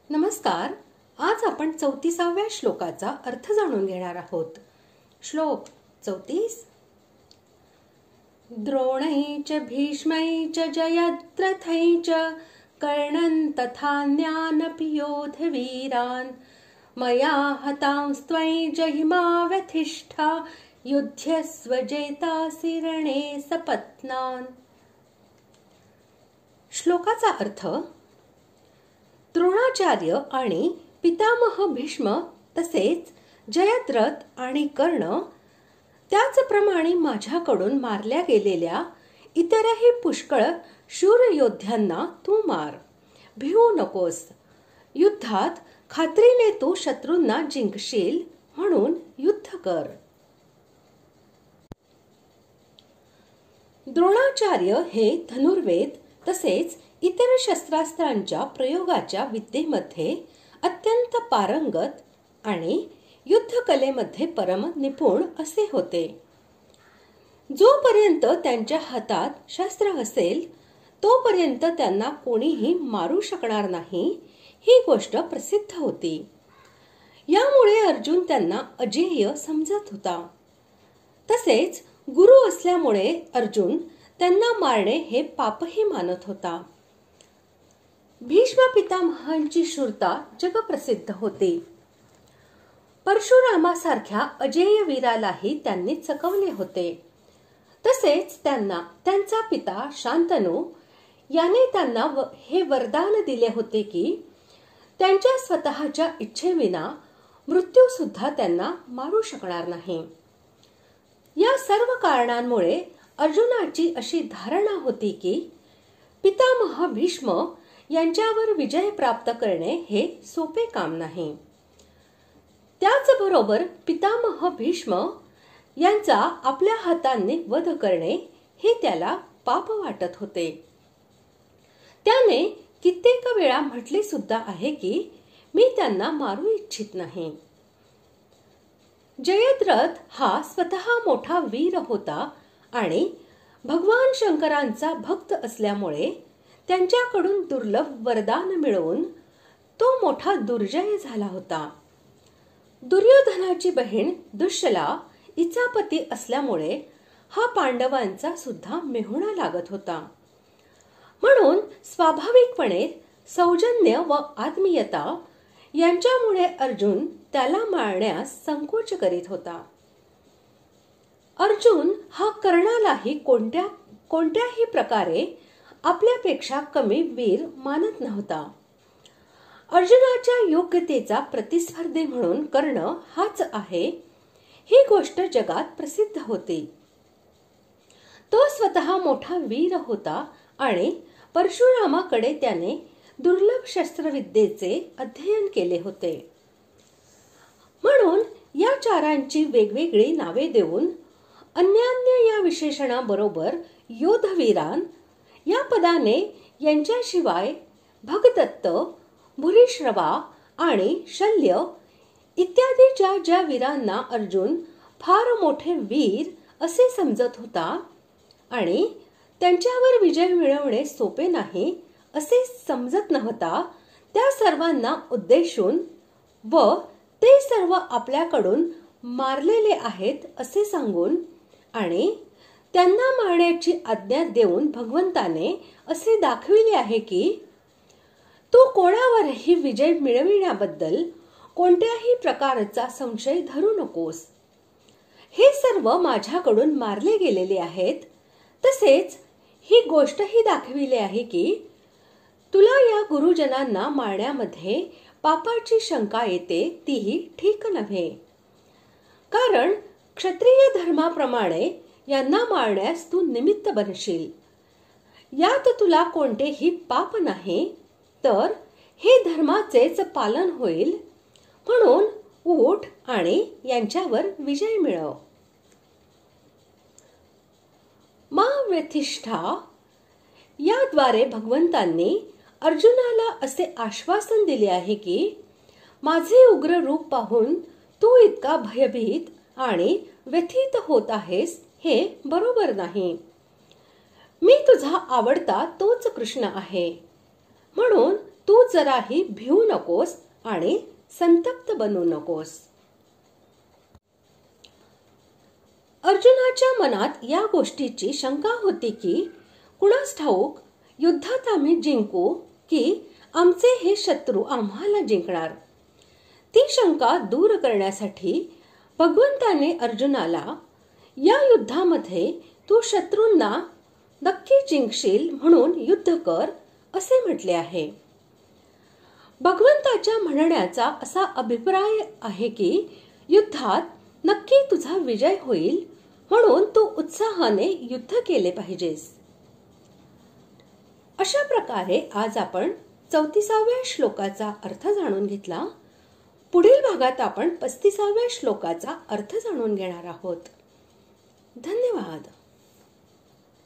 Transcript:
नमस्कार. आज आपण 34व्या श्लोकाचा अर्थ जाणून घेणार आहोत. श्लोक 34. द्रोणैच भीष्मैच जयद्रथैच कर्णं तथान्यानपि योधवीरान् मया हतांस्त्वयि हिमाव्यथिष्ठा युध्यस्व जेतासि रणे सपत्नान्. श्लोकाचा अर्थ: द्रोणाचार्य आणि पितामह भीष्म तसेच जयद्रथ आणि कर्ण त्याचप्रमाणे माझ्याकडून मारल्या गेलेल्या इतरही पुष्कळ शूर योद्ध्यांना तू मार. भिवू नकोस. युद्धात खात्रीने तू शत्रूंना जिंकशील म्हणून युद्ध कर. द्रोणाचार्य हे धनुर्वेद तसेच इतर शस्त्रास्त्रांच्या प्रयोगाच्या विद्येमध्ये अत्यंत पारंगत आणि युद्धकलेमध्ये परम निपुण असे होते. जोपर्यंत त्यांच्या हातात शस्त्र असेल तोपर्यंत त्यांना कोणीही मारू शकणार नाही ही गोष्ट प्रसिद्ध होती. यामुळे अर्जुन त्यांना अजेय समजत होता. तसेच गुरु असल्यामुळे अर्जुन त्यांना मारणे हे पापही मानत होता. भीष्म पितामहांची शूरता जगप्रसिद्ध होती. परशुरामासारख्या अजेय वीरालाही त्यांनी चकवले होते. तसेच त्यांना त्यांचा पिता शांतनु याने त्यांना हे वरदान दिले होते की त्यांच्या स्वतःच्या इच्छेविना मृत्यू सुद्धा त्यांना मारू शकणार नाही. या सर्व कारणांमुळे अर्जुनाची अशी धारणा होती की पितामह भीष्म यांच्यावर विजय प्राप्त करणे हे सोपे काम नाही. त्याचबरोबर पितामह भीष्म यांचा आपल्या हातांनी वध करणे हे त्याला पाप वाटत होते. त्याने कित्येक वेळा म्हटले सुद्धा आहे की मी त्यांना मारू इच्छित नाही. जयद्रथ हा स्वतः मोठा वीर होता आणि भगवान शंकरांचा भक्त असल्यामुळे त्यांच्याकडून दुर्लभ वरदान मिळवून तो मोठा दुर्जय झाला होता. दुर्योधनाची बहीण दुश्शला हिचा पती असल्यामुळे हा पांडवांचा सुद्धा मेहुणा लागत होता. म्हणून स्वाभाविकपणे सौजन्य व आत्मीयता यांच्यामुळे अर्जुन त्याला मारण्यास संकोच करीत होता. अर्जुन हा कर्णालाही कोणत्याही प्रकारे आपल्यापेक्षा कमी वीर मानत नव्हता. अर्जुनाच्या योग्यतेचा प्रतिस्पर्धी म्हणून कर्ण हाच आहे ही गोष्ट जगात प्रसिद्ध होती. तो स्वतः मोठा वीर होता आणि परशुरामाकडे त्याने दुर्लभ शस्त्रविद्येचे अध्ययन केले होते. म्हणून या चारांची वेगवेगळी नावे देऊन अन्यान्य या विशेषणाबरोबर योधवीरान या पदाने यांच्याशिवाय भगदत्त, भूरिश्रवा आणि शल्य इत्यादी ज्या वीरांना अर्जुन फार मोठे वीर असे समजत होता आणि त्यांच्यावर विजय मिळवणे सोपे नाही असे समजत नव्हता, त्या सर्वांना उद्देशून व ते सर्व आपल्याकडून मारलेले आहेत असे सांगून आणि त्यांना मारण्याची आज्ञा देऊन भगवंताने असे दाखविले आहे की तू कोणावरही विजय मिळविण्याबद्दल कोणत्याही प्रकारचा संशय धरू नकोस. हे सर्व माझ्याकडून मारले गेलेले आहेत. तसेच ही गोष्टही दाखविली आहे की तुला या गुरुजनांना मारण्यामध्ये पापाची शंका येते तीही ठीक नव्हे. कारण क्षत्रिय धर्माप्रमाणे यांना मारण्यास तू निमित्त बनशील. यात तुला कोणतेही पाप नाही तर हे धर्माचेच पालन होईल. म्हणून उठ आणि यांच्यावर विजय मिळव. मा व्यथिष्ठा याद्वारे भगवंतांनी अर्जुनाला असे आश्वासन दिले आहे की माझे उग्र रूप पाहून तू इतका भयभीत आणि व्यथित होत आहेस हे बरोबर नाही. मी तुझा आवडता तोच कृष्ण आहे. म्हणून तू तू जराही भिवू नकोस आणि संतप्त बनू नकोस. अर्जुनाच्या मनात या गोष्टीची शंका होती की कुणास ठाऊक युद्धात आम्ही जिंकू की आमचे हे शत्रू आम्हाला जिंकणार. ती शंका दूर करण्यासाठी भगवंताने अर्जुनाला या युद्धामध्ये तू शत्रूंना नक्की जिंकशील म्हणून युद्ध कर असे म्हटले आहे. भगवंताच्या म्हणण्याचा असा अभिप्राय आहे की युद्धात नक्की तुझा विजय होईल म्हणून तू उत्साहाने युद्ध केले पाहिजेस. अशा प्रकारे आज आपण 34व्या श्लोकाचा अर्थ जाणून घेतला. पुढील भागात आपण 35व्या श्लोकाचा अर्थ जाणून घेणार आहोत. धन्यवाद.